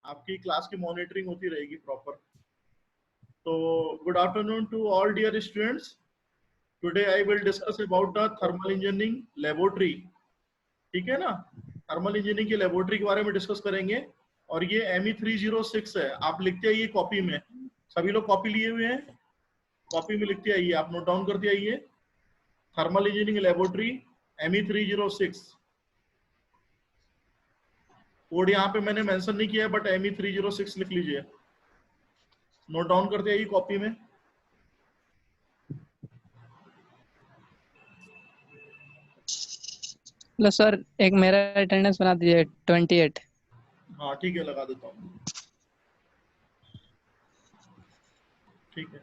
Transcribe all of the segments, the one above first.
आपकी क्लास की मॉनिटरिंग होती रहेगी प्रॉपर। तो good afternoon to all dear students. Today I will discuss about the thermal engineering laboratory. ठीक है ना, थर्मल इंजीनियरिंग की लेबोरेटरी के बारे में डिस्कस करेंगे। और ये ME306 है, आप लिखते आइए कॉपी में। सभी लोग कॉपी लिए हुए हैं, कॉपी में लिखते आइए, आप नोट डाउन करते आइए। Thermal engineering laboratory ME306 code यहाँ पे मैंने मेंशन नहीं किया, बट ME306 लिख लीजिए, नोट डाउन करते आइए कॉपी में। हेलो सर, एक मेरा अटेंडेंस बना दीजिए 28। हाँ ठीक है, लगा देता हूँ। ठीक है,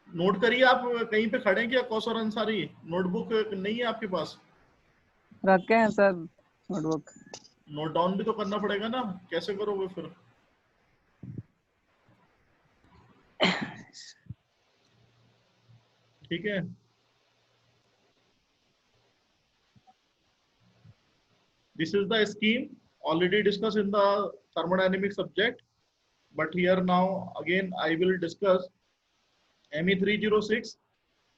नोट करिए। आप कहीं पे खड़े हैं क्या कौसर अंसारी? नोटबुक नहीं है आपके पास? रखे हैं सर नोटबुक। नोट डाउन भी तो करना पड़ेगा ना, कैसे करोगे फिर? ठीक है, this is the scheme already discussed in the thermodynamic subject, but here now again I will discuss ME306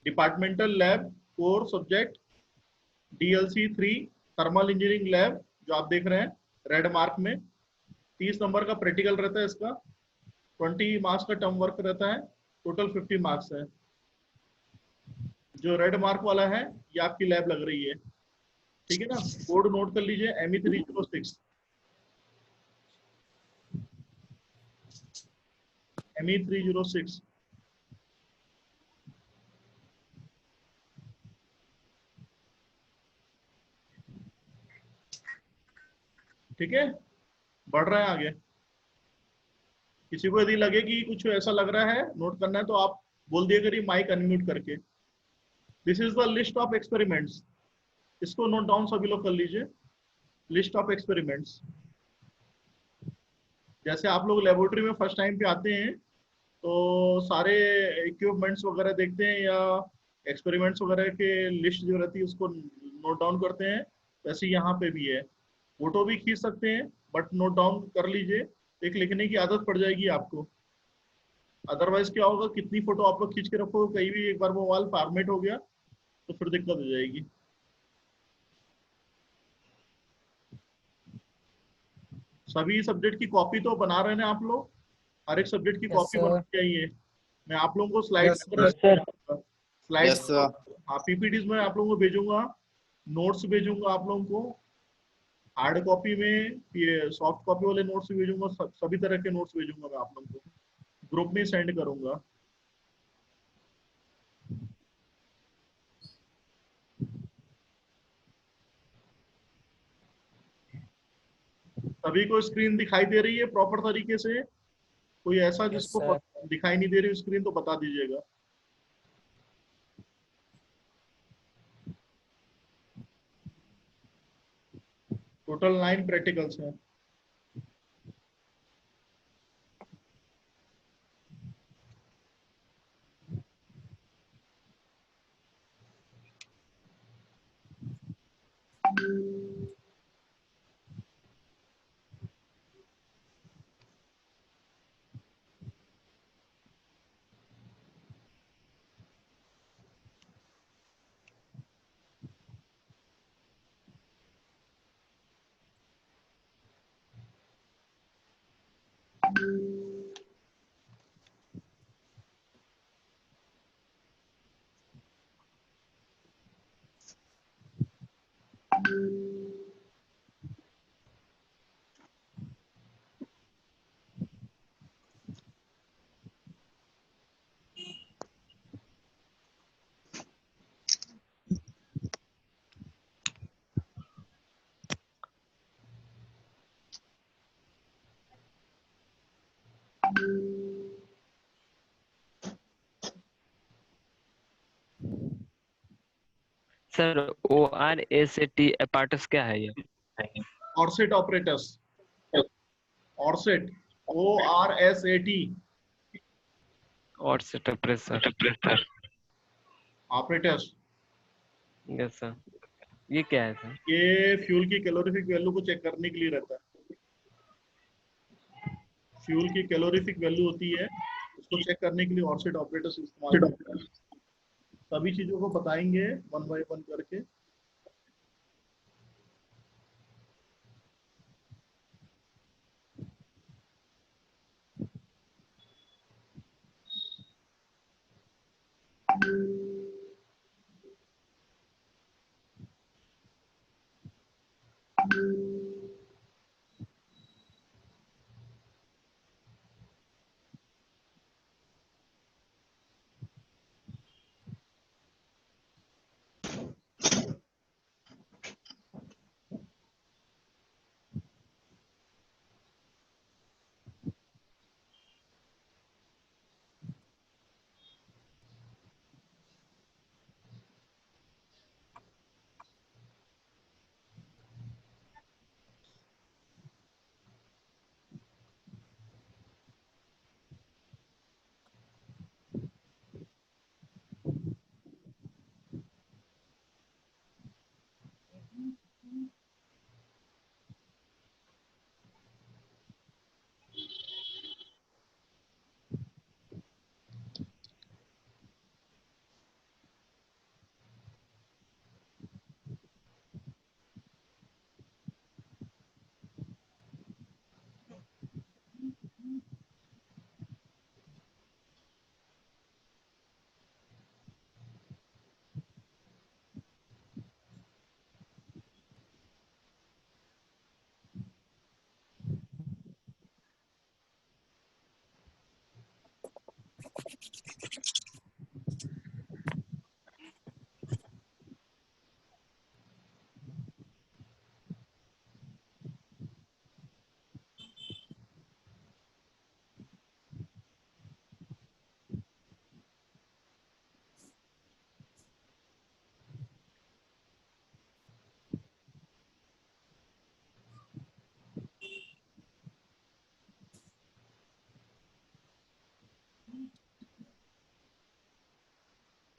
departmental lab core subject DLC3 thermal engineering lab, जो आप देख रहे हैं रेड मार्क में। 30 नंबर का प्रैक्टिकल रहता है इसका, 20 मार्क्स का टर्म वर्क रहता है, टोटल 50 मार्क्स है। जो रेड मार्क वाला है ये आपकी लैब लग रही है। ठीक है ना, कोड नोट कर लीजिए ME306। ME306 ठीक है, बढ़ रहे हैं आगे। किसी को यदि लगे कि कुछ ऐसा लग रहा है नोट करना है तो आप बोल दिया करिए माइक अनम्यूट करके। This is the list of experiments, इसको नोट डाउन सभी लोग कर लीजिए। लिस्ट ऑफ एक्सपेरिमेंट्स, जैसे आप लोग लेबोरेटरी में फर्स्ट टाइम पे आते हैं तो सारे इक्विपमेंट्स वगैरह देखते हैं या एक्सपेरिमेंट्स वगैरह के लिस्ट जो रहती है उसको नोट डाउन करते हैं, वैसे यहाँ पे भी है। फोटो भी खींच सकते हैं, बट नोट डाउन कर लीजिए, एक लिखने की आदत पड़ जाएगी आपको। अदरवाइज क्या होगा, कितनी फोटो आप लोग खींच के रखो, कहीं भी एक बार मोबाइल फॉर्मेट हो गया तो फिर दिक्कत हो जाएगी। सभी सब्जेक्ट की कॉपी तो बना रहे हैं आप लोग, हर एक सब्जेक्ट की यस कॉपी सर। बनानी चाहिए। मैं आप लोगों को slide yes sir. Slides, yes sir. हाँ पीपीटीज में आप लोगों को भेजूंगा, नोट्स भेजूंगा आप लोगों को, हार्ड कॉपी में, ये सॉफ्ट कॉपी वाले नोट्स भेजूंगा, सभी तरह के नोट्स भेजूंगा मैं आप लोगों को, ग्रुप में सेंड करूंगा। सभी को स्क्रीन दिखाई दे रही है प्रॉपर तरीके से? कोई ऐसा यस जिसको सर। दिखाई नहीं दे रही स्क्रीन तो बता दीजिएगा। टोटल 9 प्रैक्टिकल्स हैं। सर ORSAT apparatus क्या है ये? ऑर्सेट ऑपरेटर्स, ऑर्सेट ORSAT और set pressure. Operators. Yes sir, ये क्या है सर? ये फ्यूल की कैलोरीफिक वैल्यू को चेक करने के लिए रहता है। फ्यूल की कैलोरीफिक वैल्यू होती है, उसको चेक करने के लिए ऑर्सेट ऑपरेटर्स इस्तेमाल करते हैं। सभी चीजों को बताएंगे वन बाय वन करके।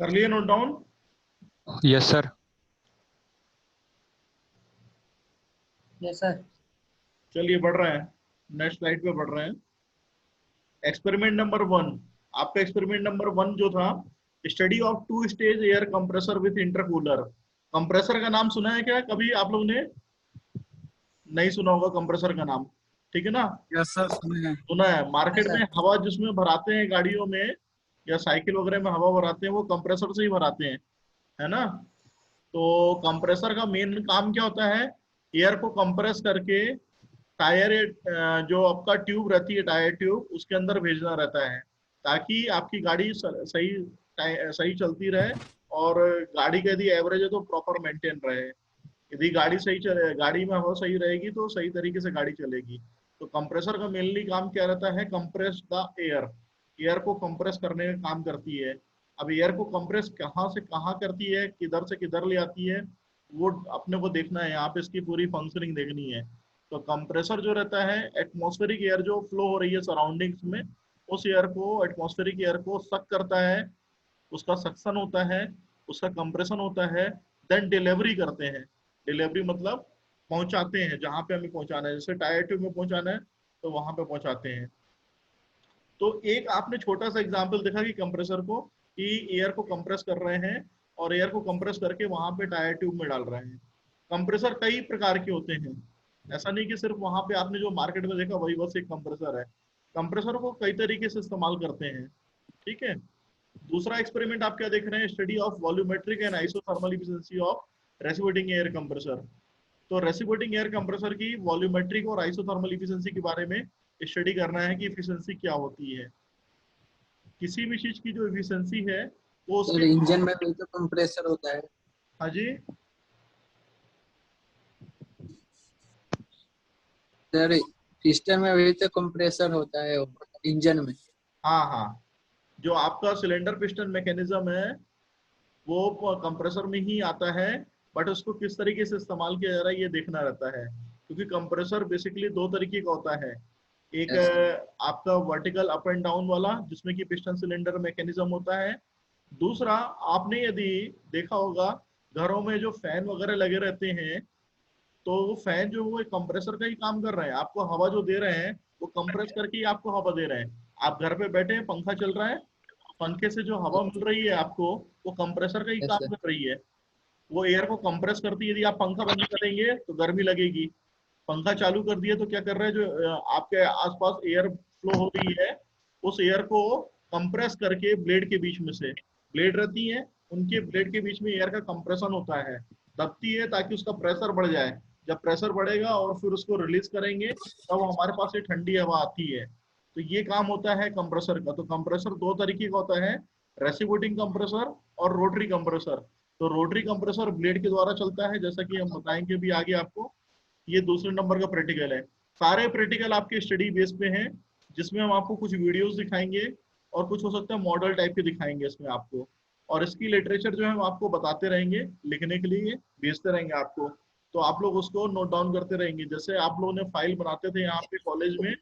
कर लिए note down? Yes sir. Yes sir. चलिए बढ़ रहे हैं, नेक्स्ट स्लाइड पे बढ़ रहे हैं। एक्सपेरिमेंट नंबर 1, आपका एक्सपेरिमेंट नंबर 1 जो था, study of two stage air compressor with intercooler. Compressor का नाम सुना है क्या कभी आप लोग ने? नहीं सुना होगा कंप्रेसर का नाम, ठीक है ना? यस सर, सुने हैं। सुना है। मार्केट Yes, में sir. हवा जिसमें भराते हैं गाड़ियों में या साइकिल वगैरह में हवा भराते हैं, वो कंप्रेसर से ही भराते हैं, है ना? तो कंप्रेसर का मेन काम क्या होता है? एयर को कंप्रेस करके टायर, जो आपका ट्यूब रहती है, टायर ट्यूब, उसके अंदर भेजना रहता है, ताकि आपकी गाड़ी सही सही चलती रहे, और गाड़ी का यदि एवरेज है तो प्रॉपर मेंटेन रहे। यदि गाड़ी सही चले, गाड़ी में हवा सही रहेगी तो सही तरीके से गाड़ी चलेगी। तो कंप्रेसर का मेनली काम क्या रहता है? कंप्रेस द एयर, एयर को कंप्रेस करने का काम करती है। अब एयर को कंप्रेस कहाँ से कहाँ करती है, किधर से किधर ले आती है, वो अपने को देखना है। यहाँ पे इसकी पूरी फंक्शनिंग देखनी है। तो कंप्रेसर जो रहता है, एटमॉस्फेरिक एयर जो फ्लो हो रही है सराउंडिंग्स में, उस एयर को, एटमॉस्फेरिक एयर को सक करता है, उसका सक्शन होता है, उसका कंप्रेशन होता है, देन डिलीवरी करते हैं। डिलीवरी मतलब पहुंचाते हैं जहां पे हमें पहुंचाना है। जैसे टायर ट्यूब में पहुंचाना है तो वहां पे पहुंचाते हैं। तो एक आपने छोटा सा एग्जांपल देखा कि कंप्रेसर को, कि एयर को कंप्रेस कर रहे हैं और एयर को कंप्रेस करके वहां पे टायर ट्यूब में डाल रहे हैं। कंप्रेसर कई प्रकार के होते हैं, ऐसा नहीं कि सिर्फ वहां पे आपने जो मार्केट में देखा वही बस एक कंप्रेसर है। कंप्रेसर को कई तरीके से इस्तेमाल करते हैं, ठीक है। दूसरा एक्सपेरिमेंट आप क्या देख रहे हैं? Study of volumetric and isothermal efficiency of reciprocating air compressor. तो रेसिप्रोकेटिंग एयर कंप्रेसर की वॉल्यूमेट्रिक और आइसोथर्मल एफिशिएंसी के बारे में स्टडी करना है कि एफिशिएंसी क्या होती है। किसी भी चीज की जो एफिशिएंसी है वो सर उसके, इंजन में भी तो कंप्रेसर होता है। हाँ जी, सर पिस्टन में भी तो कंप्रेसर होता है इंजन में। हाँ हाँ, जो आपका सिलेंडर पिस्टन मैकेनिज्म है वो कंप्रेसर में ही आता है, बट उसको किस तरीके से इस्तेमाल किया जा रहा है ये देखना रहता है। क्योंकि कंप्रेसर बेसिकली दो तरीके का होता है। एक Yes, आपका वर्टिकल अप एंड डाउन वाला, जिसमें कि पिस्टन सिलेंडर मैकेनिज्म होता है। दूसरा, आपने यदि देखा होगा घरों में जो फैन वगैरह लगे रहते हैं, तो वो फैन जो वो एक कंप्रेसर का ही काम कर रहे हैं, आपको हवा जो दे रहे हैं वो कंप्रेस करके ही आपको हवा दे रहे हैं। आप घर पे बैठे हैं, पंखा चल रहा है, पंखे से जो हवा मिल रही है आपको वो कंप्रेसर का ही यस काम सर। कर रही है। वो एयर को कंप्रेस करती है। यदि आप पंखा बंद करेंगे तो गर्मी लगेगी, पंखा चालू कर दिया तो क्या कर रहा है, जो आपके आसपास एयर फ्लो हो रही है उस एयर को कंप्रेस करके ब्लेड के बीच में से, ब्लेड रहती है उनके ब्लेड के बीच में एयर का कंप्रेशन होता है, दबती है ताकि उसका प्रेशर बढ़ जाए। जब प्रेशर बढ़ेगा और फिर उसको रिलीज करेंगे तब हमारे पास ये ठंडी हवा आती है। तो ये काम होता है कंप्रेसर का। तो कंप्रेसर दो तरीके का होता है, रेसिप्रोकेटिंग कंप्रेसर और रोटरी कंप्रेसर। तो रोटरी कंप्रेसर ब्लेड के द्वारा चलता है, जैसा कि हम बताएंगे भी आगे आपको। ये दूसरे नंबर का प्रैक्टिकल है। सारे प्रैक्टिकल आपके स्टडी बेस पे हैं, जिसमें हम आपको कुछ वीडियोस दिखाएंगे और कुछ हो सकता है मॉडल टाइप के दिखाएंगे इसमें आपको। और इसकी लिटरेचर जो है हम आपको बताते रहेंगे, लिखने के लिए भेजते रहेंगे आपको, तो आप लोग उसको नोट डाउन करते रहेंगे। जैसे आप लोगों ने फाइल बनाते थे यहाँ पे कॉलेज में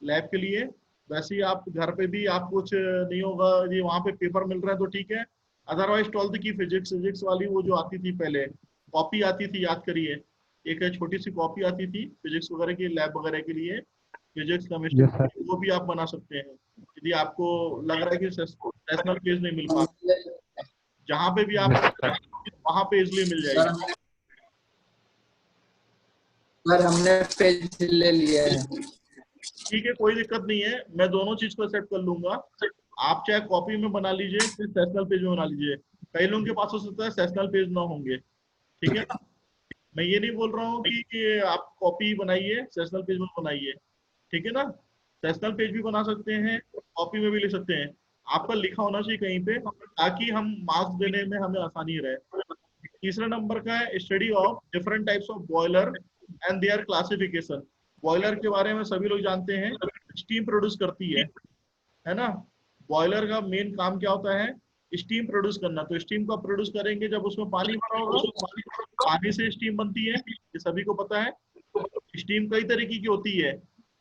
लैब के लिए, वैसे ही आप घर पे भी आप कुछ नहीं होगा ये वहाँ पे पेपर मिल रहा है तो ठीक है। अदरवाइज 12th की फिजिक्स वाली वो जो आती थी पहले, कॉपी आती थी, याद करिए, एक छोटी सी कॉपी आती थी फिजिक्स वगैरह की, लैब वगैरह के लिए, फिजिक्स केमिस्ट्री, यस सर। वो भी आप बना सकते हैं यदि आपको लग रहा है कि नेशनल पेज नहीं मिल पा, जहाँ पे भी आप यस सर। वहाँ पे इजिली मिल सर जाएगी। हमने पेज ले लिया है। ठीक है, कोई दिक्कत नहीं है, मैं दोनों चीज को एक्सेप्ट कर लूंगा। आप चाहे कॉपी में बना लीजिए फिर सेशनल पेज में बना लीजिए। कई लोगों के पास हो सकता है सेशनल पेज ना होंगे, ठीक है ना। मैं ये नहीं बोल रहा हूँ कि आप कॉपी बनाइए सेशनल पेज में बनाइए, ठीक है ना। सेशनल पेज भी बना सकते हैं, कॉपी में भी लिख सकते हैं, आपका लिखा होना चाहिए कहीं पे ताकि हम मार्क्स देने में हमें आसानी रहे। तीसरा नंबर का है study of different types of boiler and there classification. Boiler के बारे में सभी लोग जानते हैं, स्टीम प्रोड्यूस करती है ना। बॉयलर का मेन काम क्या होता है, स्टीम प्रोड्यूस करना। तो स्टीम का प्रोड्यूस करेंगे जब उसमें पानी भरा होगा, पानी से स्टीम बनती है, ये सभी को पता है। स्टीम कई तरीके की होती है,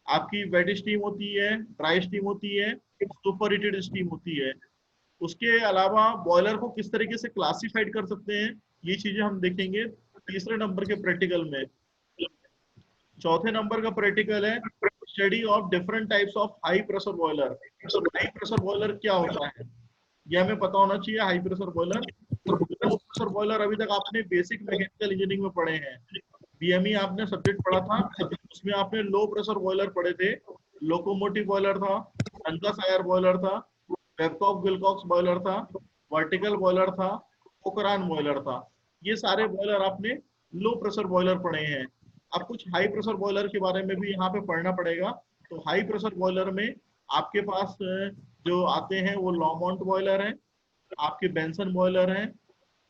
आपकी वेट स्टीम होती है, ड्राई स्टीम होती है, सुपर हीटेड स्टीम होती है। उसके अलावा बॉयलर को किस तरीके से क्लासिफाइड कर सकते हैं, ये चीजें हम देखेंगे तीसरे नंबर के प्रैक्टिकल में। चौथे नंबर का प्रैक्टिकल है study of different types of high pressure boiler. High pressure boiler क्या होता है ये हमें पता होना चाहिए। High pressure boiler, low pressure boiler अभी तक आपने बेसिक मैकेनिकल इंजीनियरिंग में पढ़े हैं, बीएमई आपने सब्जेक्ट पढ़ा था, उसमें आपने लो प्रेशर बॉयलर पढ़े थे। लोकोमोटिव बॉयलर था, रंकासायर बॉयलर था, बेबकॉक विलकॉक्स बॉयलर था, वर्टिकल बॉयलर था, पोखरान बॉयलर था। ये सारे बॉयलर आपने लो प्रेशर बॉयलर पढ़े हैं। अब कुछ हाई प्रेशर बॉयलर के बारे में भी यहाँ पे पढ़ना पड़ेगा। तो हाई प्रेशर बॉयलर में आपके पास जो आते हैं वो लॉमोंट बॉयलर है, आपके बेंसन बॉयलर है,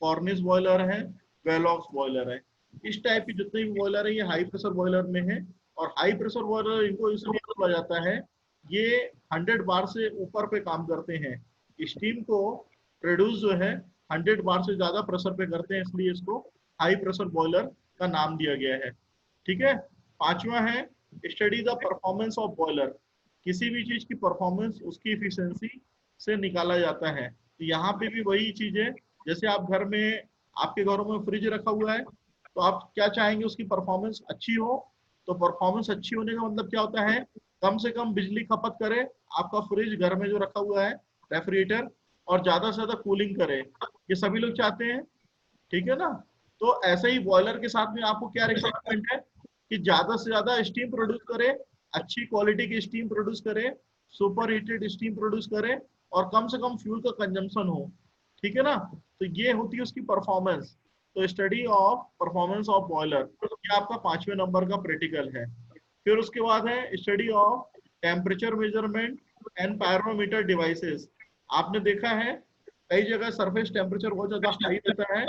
कॉर्निस बॉयलर है, वेलॉक्स बॉयलर है। इस टाइप की जितने भी बॉयलर है ये हाई प्रेशर बॉयलर में है। और हाई प्रेशर बॉयलर इनको इसलिए बोला जाता है, ये 100 बार से ऊपर पे काम करते हैं, स्टीम को प्रोड्यूस जो है 100 बार से ज्यादा प्रेशर पे करते हैं, इसलिए इसको हाई प्रेशर बॉयलर का नाम दिया गया है। ठीक है। पांचवा है study the performance of boiler. किसी भी चीज की परफॉर्मेंस उसकी इफिशियंसी से निकाला जाता है। तो यहाँ पे भी वही चीज है, जैसे आप घर में, आपके घरों में फ्रिज रखा हुआ है तो आप क्या चाहेंगे, उसकी परफॉर्मेंस अच्छी हो। तो परफॉर्मेंस अच्छी होने का मतलब क्या होता है, कम से कम बिजली खपत करे आपका फ्रिज घर में जो रखा हुआ है रेफ्रिजरेटर, और ज्यादा से ज्यादा कूलिंग करे, ये सभी लोग चाहते हैं, ठीक है ना। तो ऐसे ही बॉयलर के साथ में आपको क्या रिक्वायरमेंट है कि ज्यादा से ज्यादा स्टीम प्रोड्यूस करे, अच्छी क्वालिटी की स्टीम प्रोड्यूस करे, सुपर हीटेड स्टीम प्रोड्यूस करे, और कम से कम फ्यूल का कंजम्पशन हो, ठीक है ना। तो ये होती है उसकी परफॉर्मेंस। तो study of performance of boiler, ये आपका 5वें नंबर का प्रैक्टिकल है। फिर उसके बाद है study of temperature measurement and pyrometer devices. आपने देखा है कई जगह सरफेस टेम्परेचर बहुत ज्यादा हाई रहता है,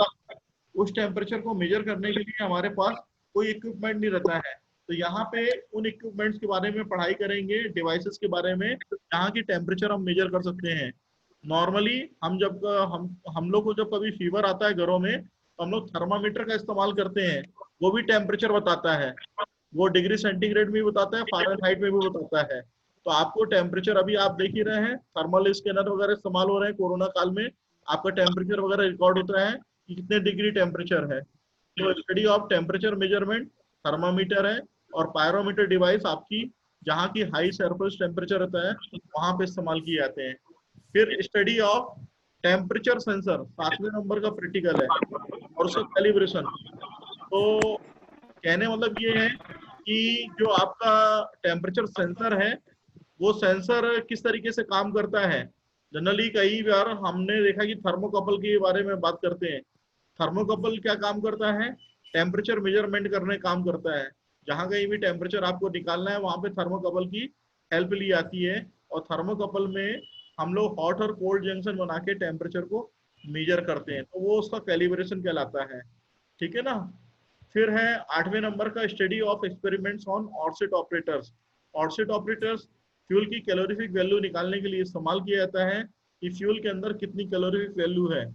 उस टेम्परेचर को मेजर करने के लिए हमारे पास कोई इक्विपमेंट नहीं रहता है। तो यहाँ पे उन इक्विपमेंट्स के बारे में पढ़ाई करेंगे, डिवाइसेस के बारे में जहाँ की टेम्परेचर हम मेजर कर सकते हैं। नॉर्मली हम जब हम लोग को जब कभी फीवर आता है घरों में तो हम लोग थर्मामीटर का इस्तेमाल करते हैं, वो भी टेम्परेचर बताता है, वो डिग्री सेंटीग्रेड में भी बताता है, फ़ारेनहाइट में भी बताता है। तो आपको टेम्परेचर अभी आप देख ही रहे हैं, थर्मल स्कैनर वगैरह इस्तेमाल हो रहे हैं कोरोना काल में, आपका टेम्परेचर वगैरह रिकॉर्ड होता है कि कितने डिग्री टेम्परेचर है। तो study of temperature measurement thermometer है, और पायरोमीटर डिवाइस आपकी जहाँ की हाई सरफेस टेम्परेचर होता है वहां पे इस्तेमाल किए जाते हैं। फिर स्टडी ऑफ टेम्परेचर सेंसर 7वें नंबर का प्रैक्टिकल है, और उसका कैलिब्रेशन। तो कहने मतलब ये है कि जो आपका टेम्परेचर सेंसर है वो सेंसर किस तरीके से काम करता है। जनरली कई बार हमने देखा कि थर्मोकपल के बारे में बात करते हैं। थर्मोकपल क्या काम करता है, टेम्परेचर मेजरमेंट करने काम करता है। जहां कहीं भी टेम्परेचर आपको निकालना है वहां पे थर्मोकपल की हेल्प ली जाती है, और थर्मोकपल में हम लोग हॉट और कोल्ड जंक्शन बना के टेम्परेचर को मेजर करते हैं, तो वो उसका कैलिब्रेशन कहलाता है। ठीक है ना। फिर है 8वें नंबर का study of experiments on Orsat operators. Orsat operators fuel की कैलोरीफिक वैल्यू निकालने के लिए इस्तेमाल किया जाता है कि फ्यूल के अंदर कितनी कैलोरीफिक वैल्यू है।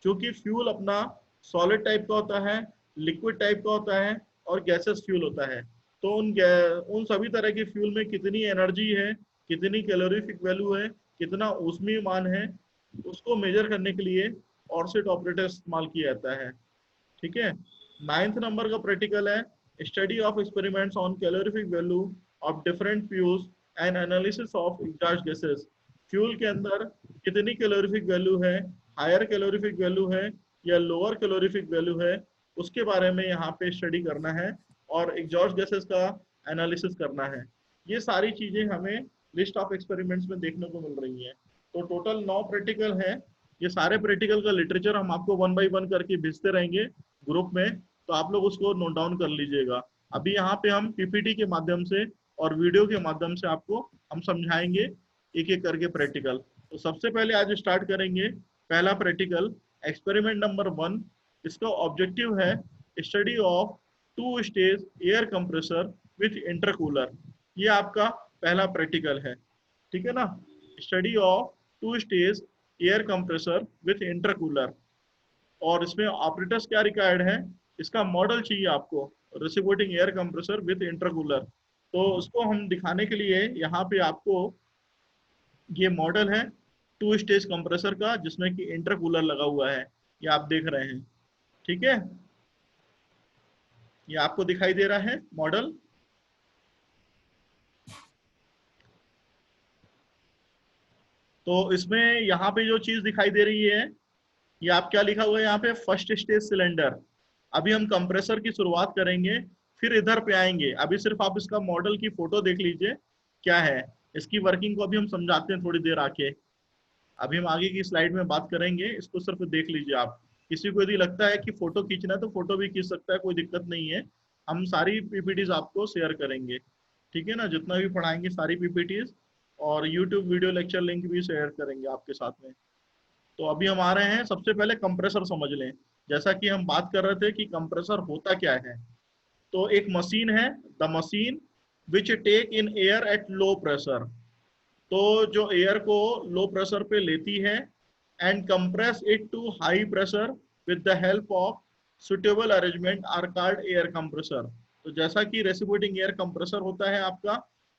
क्योंकि फ्यूल अपना सॉलिड टाइप का होता है, लिक्विड टाइप का होता है, और गैसेस फ्यूल होता है। तो उन सभी तरह के फ्यूल में कितनी एनर्जी है, कितनी कैलोरीफिक वैल्यू है, कितना ऊष्मीय मान है, उसको मेजर करने के लिए ऑर्सिट ऑपरेटर इस्तेमाल किया जाता है। ठीक है। 9th नंबर का प्रैक्टिकल है study of experiments on calorific value of different fuels and analysis of exhaust gases. Fuel के अंदर कितनी कैलोरीफिक वैल्यू है, हायर कैलोरीफिक वैल्यू है या लोअर कैलोरीफिक वैल्यू है, उसके बारे में यहाँ पे स्टडी करना है, और एग्जॉस्ट गैसेस का एनालिसिस करना है। ये सारी चीजें हमें लिस्ट ऑफ एक्सपेरिमेंट्स में देखने को मिल रही हैं। तो टोटल 9 प्रैक्टिकल है। ये सारे प्रैक्टिकल का लिटरेचर हम आपको 1 बाय 1 करके भेजते रहेंगे ग्रुप में, तो आप लोग उसको नोट डाउन कर लीजिएगा। अभी यहाँ पे हम पीपीटी के माध्यम से और वीडियो के माध्यम से आपको हम समझाएंगे एक एक करके प्रैक्टिकल। तो सबसे पहले आज स्टार्ट करेंगे पहला प्रैक्टिकल, एक्सपेरिमेंट नंबर 1। इसका ऑब्जेक्टिव है study of 2 stage air compressor with intercooler. ये आपका पहला प्रैक्टिकल है। ठीक है ना। Study of 2 stage air compressor with intercooler, और इसमें ऑपरेटर्स क्या रिक्वायर्ड है, इसका मॉडल चाहिए आपको, reciprocating air compressor with intercooler. तो उसको हम दिखाने के लिए यहाँ पे आपको ये मॉडल है 2 स्टेज कंप्रेसर का, जिसमें कि इंटरकूलर लगा हुआ है, ये आप देख रहे हैं। ठीक है, ये आपको दिखाई दे रहा है मॉडल। तो इसमें यहाँ पे जो चीज दिखाई दे रही है, ये आप क्या लिखा हुआ है यहाँ पे, फर्स्ट स्टेज सिलेंडर। अभी हम कंप्रेसर की शुरुआत करेंगे, फिर इधर पे आएंगे। अभी सिर्फ आप इसका मॉडल की फोटो देख लीजिए क्या है। इसकी वर्किंग को अभी हम समझाते हैं थोड़ी देर आके। अभी हम आगे की स्लाइड में बात करेंगे, इसको सिर्फ देख लीजिए आप। किसी को यदि लगता है कि फोटो खींचना है तो फोटो भी खींच सकता है, कोई दिक्कत नहीं है। हम सारी पीपीटीज आपको शेयर करेंगे, ठीक है ना, जितना भी पढ़ाएंगे सारी पीपीटीज, और यूट्यूब वीडियो लेक्चर लिंक भी शेयर करेंगे आपके साथ में। तो अभी हम आ रहे हैं, सबसे पहले कंप्रेसर समझ लें। जैसा कि हम बात कर रहे थे कि कंप्रेसर होता क्या है, तो एक मशीन है, the machine which take in air at low pressure. तो जो एयर को लो प्रेशर पे लेती है and compress it to high pressure with the help of suitable arrangement are called air compressor. तो जैसा कि रेसिप्रोकेटिंग एयर कंप्रेसर होता है आपका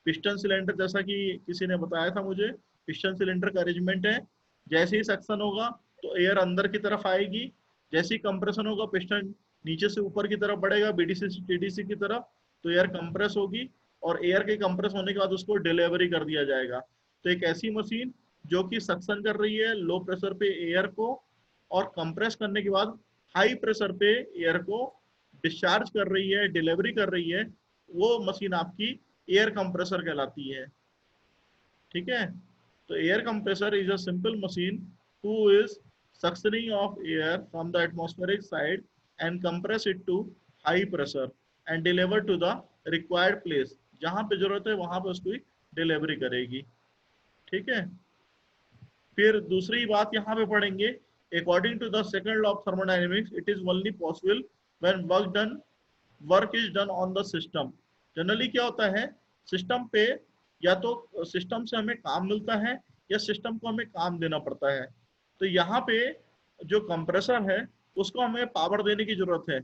पिस्टन सिलेंडर, जैसा कि किसी ने बताया था मुझे, पिस्टन सिलेंडर का अरेंजमेंट है। जैसे ही सक्शन होगा तो एयर अंदर की तरफ आएगी, जैसे ही कंप्रेशन होगा पिस्टन नीचे से ऊपर की तरफ बढ़ेगा बीडीसी से टीडीसी की तरफ, तो एयर कंप्रेस होगी, और एयर के कंप्रेस होने के बाद उसको डिलीवरी कर दिया जाएगा। तो एक ऐसी मशीन जो कि सक्शन कर रही है लो प्रेशर पे एयर को, और कंप्रेस करने के बाद हाई प्रेशर पे एयर को डिस्चार्ज कर रही है, डिलीवरी कर रही है, वो मशीन आपकी एयर कंप्रेसर कहलाती है। ठीक है। तो air compressor is a simple machine who is suctioning of air from the atmospheric side and compress it to high pressure and deliver to the required place। जहां पे जरूरत है वहां पे उसकी डिलीवरी करेगी। ठीक है। फिर दूसरी बात यहाँ पे पढ़ेंगे, according to the second law of thermodynamics it is only possible when work is done on the system. Generally क्या होता है, सिस्टम पे या तो सिस्टम से हमें काम मिलता है या सिस्टम को हमें काम देना पड़ता है। तो यहाँ पे जो कंप्रेसर है उसको हमें पावर देने की जरूरत है,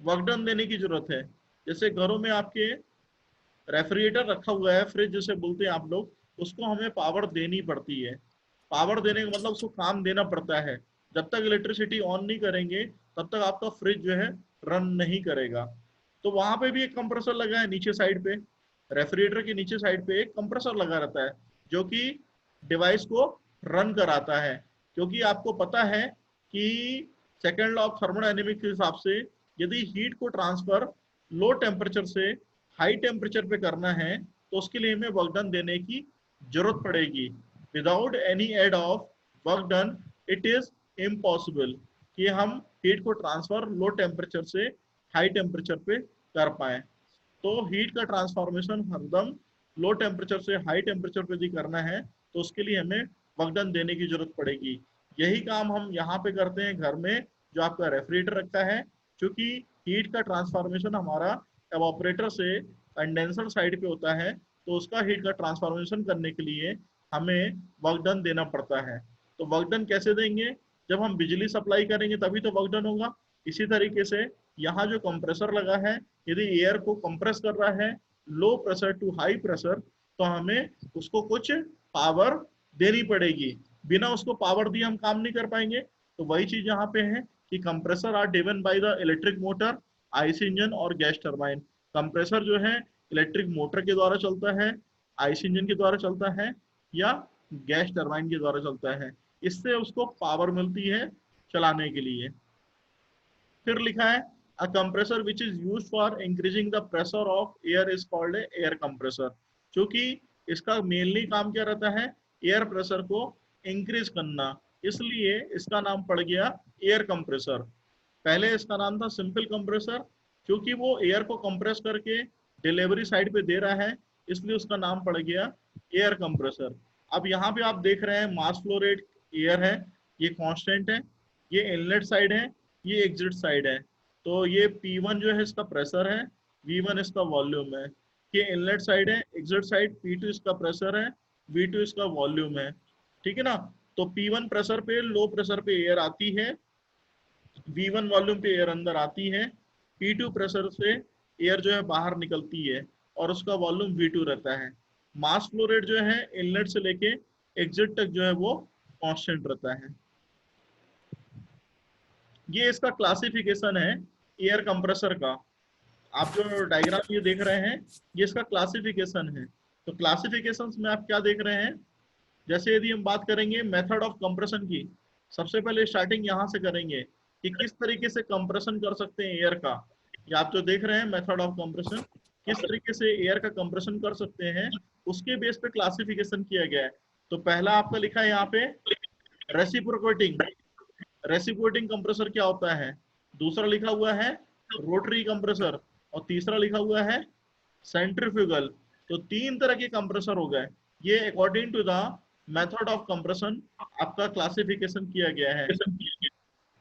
वर्क डन देने की जरूरत है। जैसे घरों में आपके रेफ्रिजरेटर रखा हुआ है, फ्रिज जिसे बोलते हैं आप लोग, उसको हमें पावर देनी पड़ती है। पावर देने का मतलब उसको काम देना पड़ता है। जब तक इलेक्ट्रिसिटी ऑन नहीं करेंगे तब तक आपका फ्रिज जो है रन नहीं करेगा। तो वहां पे भी एक कंप्रेसर लगा है नीचे साइड पे, रेफ्रिजरेटर के नीचे साइड पे एक कंप्रेसर लगा रहता है जो कि डिवाइस को रन कराता है। क्योंकि आपको पता है कि सेकेंड लॉ ऑफ थर्मोडायनेमिक्स के हिसाब से यदि हीट को ट्रांसफर लो टेम्परेचर से हाई टेम्परेचर पे करना है तो उसके लिए हमें वर्क डन देने की जरूरत पड़ेगी। Without any ad of work done it is impossible कि हम हीट को ट्रांसफर लो टेम्परेचर से हाई टेम्परेचर पे कर पाए। तो हीट का ट्रांसफॉर्मेशन हरदम लो टेम्परेचर से हाई टेम्परेचर पे भी करना है तो उसके लिए हमें वर्क डन देने की जरूरत पड़ेगी। यही काम हम यहाँ पे करते हैं घर में जो आपका रेफ्रिजरेटर रखता है। क्योंकि हीट का ट्रांसफॉर्मेशन हमारा एवापोरेटर से कंडेंसर साइड पे होता है तो उसका हीट का ट्रांसफॉर्मेशन करने के लिए हमें वर्क डन देना पड़ता है। तो वर्क डन कैसे देंगे? जब हम बिजली सप्लाई करेंगे तभी तो वर्क डन होगा। इसी तरीके से यहाँ जो कंप्रेसर लगा है यदि एयर को कंप्रेस कर रहा है low pressure to high pressure तो हमें उसको कुछ पावर देनी पड़ेगी। बिना उसको पावर दिए हम काम नहीं कर पाएंगे। तो वही चीज यहाँ पे है कि compressor are driven by the electric motor, IC engine और गैस टरबाइन। कंप्रेसर जो है इलेक्ट्रिक मोटर के द्वारा चलता है, आईसी इंजन के द्वारा चलता है या गैस टरबाइन के द्वारा चलता है। इससे उसको पावर मिलती है चलाने के लिए। फिर लिखा है a compressor which is used for increasing the pressure of air is called a air compressor. क्योंकि इसका मेनली काम क्या रहता है? एयर प्रेशर को इंक्रीज करना, इसलिए इसका नाम पड़ गया एयर कंप्रेसर। पहले इसका नाम था सिंपल कंप्रेसर, क्योंकि वो एयर को कंप्रेस करके डिलीवरी साइड पे दे रहा है इसलिए उसका नाम पड़ गया एयर कंप्रेसर। अब यहाँ पे आप देख रहे हैं मास फ्लो रेट एयर है, ये कांस्टेंट है, ये इनलेट साइड है, ये एग्जिट साइड है। तो ये P1 जो है इसका प्रेशर है, V1 इसका वॉल्यूम है। ये इनलेट साइड है, एग्जिट साइड P2 इसका प्रेशर है, V2 इसका वॉल्यूम है। ठीक है ना? तो P1 प्रेशर पे लो प्रेशर पे एयर आती है, V1 वॉल्यूम पे एयर अंदर आती है, P2 प्रेशर से एयर जो है बाहर निकलती है और उसका वॉल्यूम V2 रहता है। मास फ्लो रेट जो है इनलेट से लेके एग्जिट तक जो है वो कांस्टेंट रहता है। ये इसका क्लासिफिकेशन है एयर कंप्रेसर का। आप जो डायग्राम ये देख रहे हैं ये इसका क्लासिफिकेशन है। तो क्लासिफिकेशन में आप क्या देख रहे हैं? जैसे यदि हम बात करेंगे मेथड ऑफ कंप्रेशन की, सबसे पहले स्टार्टिंग यहाँ से करेंगे कि किस तरीके से कंप्रेशन कर सकते हैं एयर का। ये आप जो देख रहे हैं मेथड ऑफ कंप्रेशन, किस तरीके से एयर का कंप्रेशन कर सकते हैं उसके बेस पे क्लासिफिकेशन किया गया है। तो पहला आपका लिखा है यहाँ पे रेसिप्रोकेटिंग। रेसिप्रोकेटिंग कंप्रेसर क्या होता है? दूसरा लिखा हुआ है रोटरी कंप्रेसर और तीसरा लिखा हुआ है सेंट्रीफ्यूगल। तो तीन तरह के कंप्रेसर हो गए। ये according to the method of compression आपका क्लासिफिकेशन किया गया है।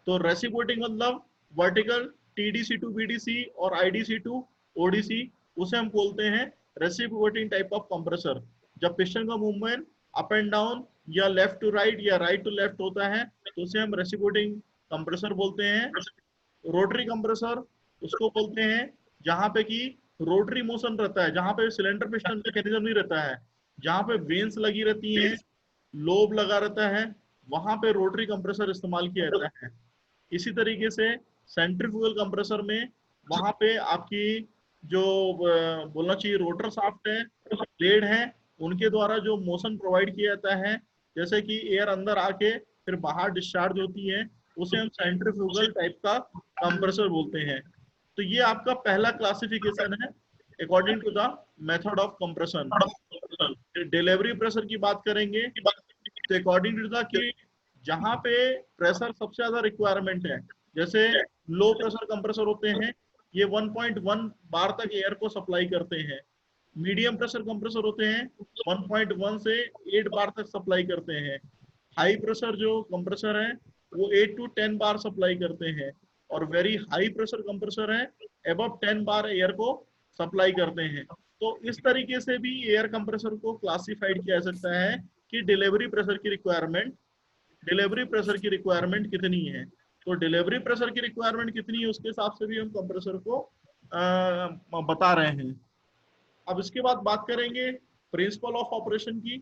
तो रेसिप्रोकेटिंग मतलब वर्टिकल TDC टू BDC और IDC टू ODC, उसे हम बोलते हैं रेसिप्रोकेटिंग टाइप ऑफ कंप्रेसर। जब पिस्टन का मूवमेंट अप एंड डाउन या लेफ्ट टू राइट या राइट टू लेफ्ट होता है तो उसे हम रेसिप्रोकेटिंग कंप्रेसर बोलते हैं। रोटरी कंप्रेसर उसको बोलते हैं जहां पे कि रोटरी मोशन रहता है, जहां पे सिलेंडर पिस्टन मैकेनिज्म नहीं रहता है, जहां पे वेन्स लगी रहती हैं, लोब लगा रहता है, वहां पे रोटरी कंप्रेसर इस्तेमाल किया जाता है। इसी तरीके से सेंट्रीफ्यूगल कंप्रेसर में वहां पे आपकी जो बोलना चाहिए रोटर शाफ्ट है, ब्लेड है, उनके द्वारा जो मोशन प्रोवाइड किया जाता है, जैसे कि एयर अंदर आके फिर बाहर डिस्चार्ज होती है, उसे हम सेंट्रीफ्यूगल टाइप का कंप्रेसर बोलते हैं। तो ये आपका पहला क्लासिफिकेशन है according to the method of compression. Delivery pressure की बात करेंगे तो अकॉर्डिंग टू द कि जहां पे प्रेशर सबसे ज्यादा रिक्वायरमेंट है, जैसे लो प्रेशर कंप्रेसर होते हैं ये 1.1 बार तक एयर को सप्लाई करते हैं। मीडियम प्रेशर कंप्रेसर होते हैं 1.1 से 8 बार तक सप्लाई करते हैं। हाई प्रेशर जो कंप्रेसर है वो 8 to 10 बार सप्लाई करते हैं और वेरी हाई प्रेशर कंप्रेसर है अबव 10 बार एयर को सप्लाई करते हैं। तो इस तरीके से भी एयर कंप्रेसर को क्लासिफाइड किया जा सकता है कि डिलीवरी प्रेशर की रिक्वायरमेंट कितनी है। तो डिलीवरी प्रेशर की रिक्वायरमेंट कितनी है उसके हिसाब से भी हम कंप्रेसर को बता रहे हैं। अब इसके बाद बात करेंगे प्रिंसिपल ऑफ ऑपरेशन की।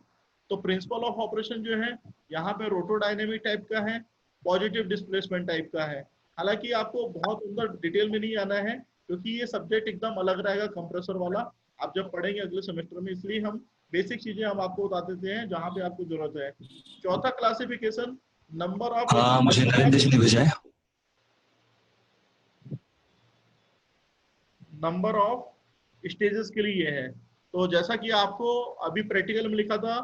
तो प्रिंसिपल ऑफ ऑपरेशन जो है यहाँ पे रोटोडायनेमिक टाइप का है, पॉजिटिव डिस्प्लेसमेंट टाइप का है। हालांकि आपको बहुत अंदर डिटेल में नहीं आना है, क्योंकि ये सब्जेक्ट एकदम अलग रहेगा कंप्रेसर वाला, आप जब पढ़ेंगे अगले सेमेस्टर में, इसलिए हम बेसिक चीजें हम आपको बता देते हैं जहाँ पे आपको जरूरत है। चौथा क्लासिफिकेशन, नंबर ऑफ हाँ, मुझे नरेंद्र जी ने भेजा है। नंबर ऑफ स्टेजेस के लिए है। तो जैसा कि आपको अभी प्रैक्टिकल में लिखा था,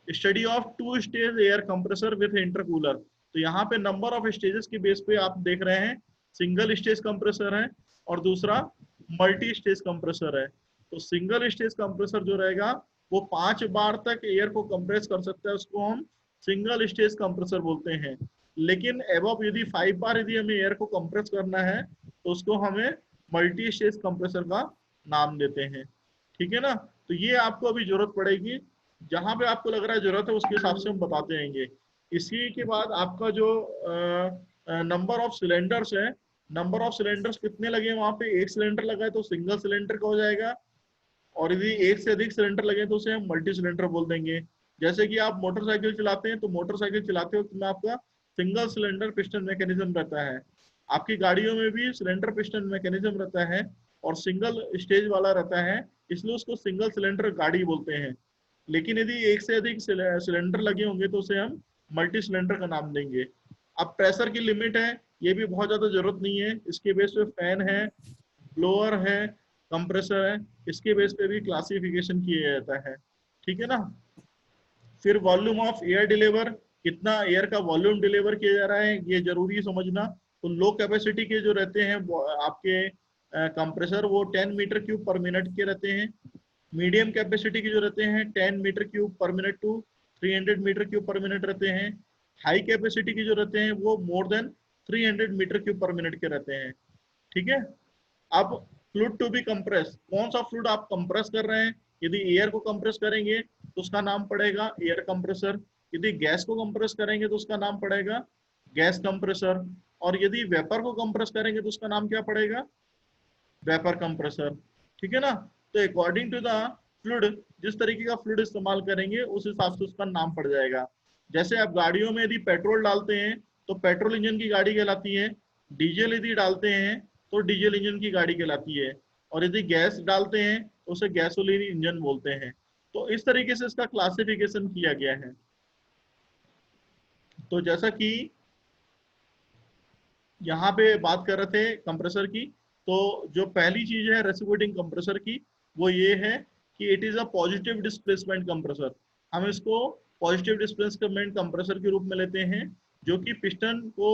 study of 2 stage air compressor with intercooler, तो यहाँ पे नंबर ऑफ स्टेजेस के बेस पे आप देख रहे हैं सिंगल स्टेज कंप्रेसर है और दूसरा मल्टी स्टेज कंप्रेसर है। तो सिंगल स्टेज कंप्रेसर जो रहेगा वो 5 बार तक एयर को कंप्रेस कर सकता है, उसको हम सिंगल स्टेज कंप्रेसर बोलते हैं। लेकिन एबव यदि 5 बार यदि हमें एयर को कंप्रेस करना है तो उसको हमें मल्टी स्टेज कंप्रेसर का नाम देते हैं। ठीक है ना, तो ये आपको अभी जरूरत पड़ेगी, जहां पे आपको लग रहा है जरूरत है उसके हिसाब से हम बताते रहेंगे। इसी के बाद आपका जो नंबर ऑफ सिलेंडर्स है, नंबर ऑफ सिलेंडर्स कितने लगे, वहां पे एक सिलेंडर लगा है तो सिंगल सिलेंडर का हो जाएगा, और यदि एक से अधिक सिलेंडर लगे तो उसे हम मल्टी सिलेंडर बोल देंगे। जैसे कि आप मोटरसाइकिल चलाते हैं तो मोटरसाइकिल चलाते वक्त में आपका सिंगल सिलेंडर पिस्टन मैकेनिज्म रहता है, आपकी गाड़ियों में भी सिलेंडर पिस्टन मैकेनिज्म रहता है और सिंगल स्टेज वाला रहता है, इसलिए उसको सिंगल सिलेंडर गाड़ी बोलते हैं। लेकिन यदि एक से अधिक सिलेंडर लगे होंगे तो उसे हम मल्टी सिलेंडर का नाम देंगे। अब प्रेशर की लिमिट है, ये भी बहुत ज्यादा जरूरत नहीं है, इसके बेस पे फैन है, ब्लोअर है, कंप्रेसर है, इसके बेस पे भी क्लासिफिकेशन किया जाता है। ठीक है ना। फिर वॉल्यूम ऑफ एयर डिलीवर, कितना एयर का वॉल्यूम डिलीवर किया जा रहा है ये जरूरी है समझना। तो लो कैपेसिटी के जो रहते हैं आपके कंप्रेसर वो 10 मीटर क्यूब पर मिनट के रहते हैं। मीडियम कैपेसिटी के जो रहते हैं 10 metre cube per minute to 300 metre cube per minute रहते हैं। हाई कैपेसिटी के जो रहते हैं वो more than 300 metre cube per minute के रहते हैं। ठीक है। अब फ्लूइड टू बी कंप्रेस, कौन सा फ्लूइड आप कंप्रेस कर रहे हैं, यदि एयर को कंप्रेस करेंगे तो उसका नाम पड़ेगा एयर कंप्रेसर, यदि गैस को कंप्रेस करेंगे तो उसका नाम पड़ेगा गैस कंप्रेसर, और यदि वेपर को कंप्रेस करेंगे तो उसका नाम क्या पड़ेगा, वेपर कंप्रेसर। ठीक है ना। तो अकॉर्डिंग टू द फ्लूइड, जिस तरीके का फ्लूइड इस्तेमाल करेंगे उस हिसाब से उसका नाम पड़ जाएगा। जैसे आप गाड़ियों में यदि पेट्रोल डालते हैं तो पेट्रोल इंजन की गाड़ी कहलाती है, डीजल यदि डालते हैं तो डीजल इंजन की गाड़ी कहलाती है, और यदि गैस डालते हैं तो उसे गैसोलीन इंजन बोलते हैं। तो इस तरीके से इसका क्लासिफिकेशन किया गया है। तो जैसा कि यहाँ पे बात कर रहे थे कंप्रेसर की, तो जो पहली चीज है रेसिप्रोकेटिंग कंप्रेसर की वो ये है कि it is a positive displacement compressor. हम इसको पॉजिटिव डिस्प्लेसमेंट कंप्रेसर के रूप में लेते हैं, जो कि पिस्टन को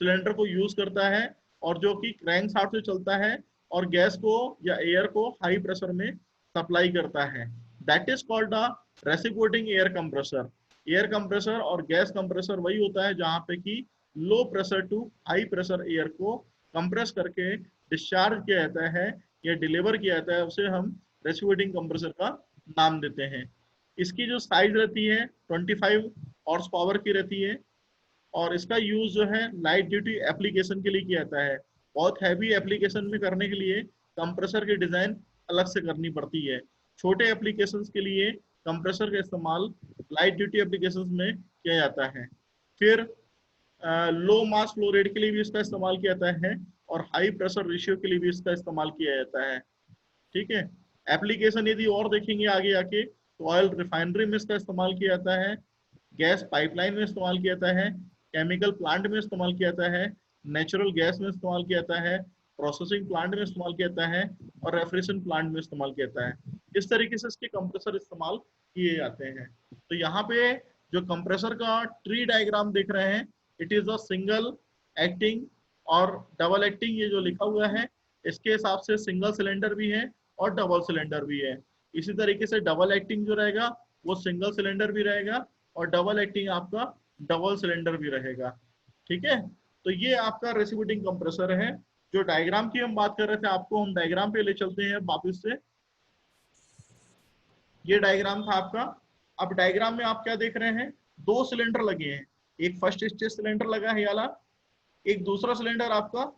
सिलेंडर को यूज करता है और जो कि क्रैंक शाफ्ट से चलता है और गैस को या एयर को हाई प्रेशर में सप्लाई करता है। That is called the reciprocating air compressor. Air compressor और गैस कंप्रेसर वही होता है जहाँ पे कि low pressure to high pressure air को कंप्रेस करके डिस्चार्ज किया जाता है या डिलीवर किया जाता है, उसे हम रेसिप्रोकेटिंग कंप्रेसर का नाम देते हैं। इसकी जो साइज रहती है 25 हॉर्स पावर की रहती है, और इसका यूज जो है लाइट ड्यूटी एप्लीकेशन के लिए किया जाता है। बहुत हैवी एप्लीकेशन में करने के लिए कंप्रेसर की डिजाइन अलग से करनी पड़ती है। छोटे एप्लीकेशंस के लिए कंप्रेसर का इस्तेमाल लाइट ड्यूटी एप्लीकेशंस में किया जाता है। फिर लो मास फ्लो रेट के लिए भी इसका इस्तेमाल किया जाता है और हाई प्रेशर रेशियो के लिए भी इसका इस्तेमाल किया जाता है। ठीक है। एप्लीकेशन यदि और देखेंगे आगे आके तो ऑयल रिफाइनरी में इसका इस्तेमाल किया जाता है, गैस पाइपलाइन में इस्तेमाल किया जाता है, केमिकल प्लांट में इस्तेमाल किया जाता है, नेचुरल गैस में इस्तेमाल किया जाता है, प्रोसेसिंग प्लांट में इस्तेमाल किया जाता है और रेफ्रिजरेशन प्लांट में इस्तेमाल किया जाता है। इस तरीके से इसके कंप्रेसर इस्तेमाल किए जाते हैं। तो यहाँ पे जो कंप्रेसर का ट्री डायग्राम देख रहे हैं, it is a single acting और डबल एक्टिंग, ये जो लिखा हुआ है इसके हिसाब से सिंगल सिलेंडर भी है और डबल सिलेंडर भी है। इसी तरीके से डबल एक्टिंग जो रहेगा वो सिंगल सिलेंडर भी रहेगा और डबल एक्टिंग आपका डबल सिलेंडर भी रहेगा। ठीक है। तो ये आपका रेसिप्रोकेटिंग कंप्रेसर है। जो डायग्राम की हम बात कर रहे थे, आपको हम डायग्राम पे ले चलते हैं वापस से। ये डायग्राम था आपका। अब डायग्राम में आप क्या देख रहे हैं, 2 सिलेंडर लगे हैं, एक फर्स्ट स्टेज सिलेंडर लगा है वाला, एक दूसरा सिलेंडर आपका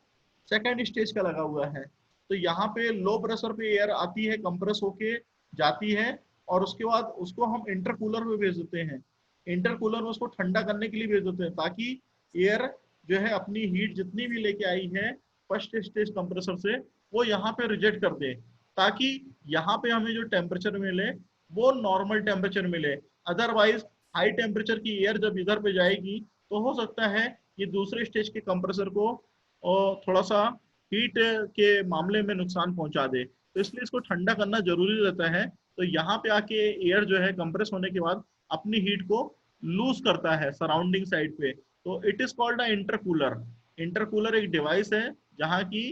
सेकंड स्टेज का लगा हुआ है। तो यहाँ पे लो प्रेशर पे एयर आती है, कंप्रेस होके जाती है और उसके बाद उसको हम इंटरकूलर में भेज देते हैं। इंटरकूलर में उसको ठंडा करने के लिए भेज देते हैं ताकि एयर जो है अपनी हीट जितनी भी लेके आई है फर्स्ट स्टेज कंप्रेसर से वो यहाँ पे रिजेक्ट कर दे, ताकि यहाँ पे हमें जो टेम्परेचर मिले वो नॉर्मल टेम्परेचर मिले। अदरवाइज हाई टेम्परेचर की एयर जब इधर पे जाएगी तो हो सकता है ये दूसरे स्टेज के कंप्रेसर को थोड़ा सा हीट के मामले में नुकसान पहुंचा दे, तो इसलिए इसको ठंडा करना जरूरी रहता है। तो यहाँ पे आके एयर जो है कंप्रेस होने के बाद अपनी हीट को लूज करता है सराउंडिंग साइड पे, तो it is called a intercooler. Intercooler एक डिवाइस है जहाँ की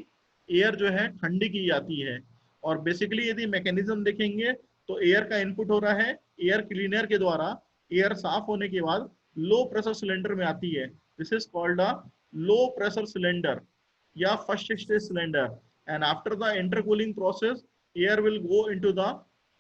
एयर जो है ठंडी की जाती है। और बेसिकली यदि मैकेनिज्म देखेंगे तो एयर का इनपुट हो रहा है एयर क्लीनर के द्वारा, एयर साफ होने के बाद लो प्रेशर सिलेंडर में आती है। This is called a low pressure cylinder या first stage cylinder, and after the intercooling process air will go into the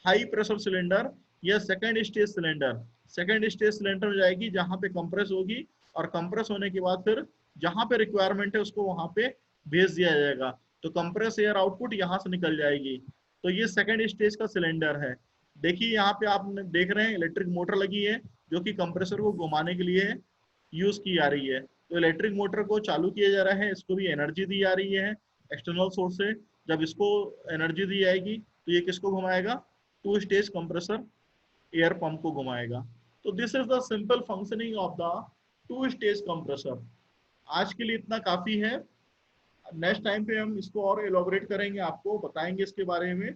high pressure cylinder या second stage cylinder. Second stage cylinder में जाएगी जहां पे compress होगी, और कंप्रेस होने के बाद फिर जहां पे रिक्वायरमेंट है उसको वहां पे भेज दिया जाएगा, तो कंप्रेस एयर आउटपुट यहाँ से निकल जाएगी। तो ये सेकेंड स्टेज का सिलेंडर है। देखिए यहाँ पे आप देख रहे हैं इलेक्ट्रिक मोटर लगी है जो कि कंप्रेसर को घुमाने के लिए यूज की जा रही है। तो इलेक्ट्रिक मोटर को चालू किया जा रहा है, इसको भी एनर्जी दी जा रही है एक्सटर्नल सोर्स से। जब इसको एनर्जी दी जाएगी तो ये किसको घुमाएगा, two stage compressor air pump को घुमाएगा। तो this is the simple functioning of the two stage compressor. आज के लिए इतना काफी है, नेक्स्ट टाइम पे हम इसको और एलोबरेट करेंगे, आपको बताएंगे इसके बारे में,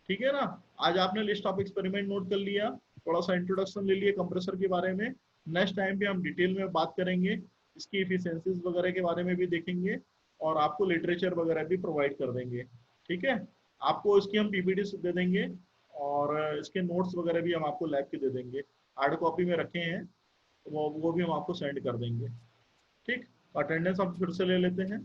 ठीक है ना। आज आपने लिस्ट ऑफ एक्सपेरिमेंट नोट कर लिया, थोड़ा सा इंट्रोडक्शन ले लिया कंप्रेसर के बारे में। नेक्स्ट टाइम पे हम डिटेल में बात करेंगे, इसकी इफिशिएंसीज वगैरह के बारे में भी देखेंगे, और आपको लिटरेचर वगैरह भी प्रोवाइड कर देंगे, ठीक है। आपको इसकी हम पीपीटी दे देंगे, और इसके नोट्स वगैरह भी हम आपको लैब के दे देंगे, हार्ड कॉपी में रखे हैं, वो भी हम आपको सेंड कर देंगे, ठीक। अटेंडेंस हम फिर से ले लेते हैं।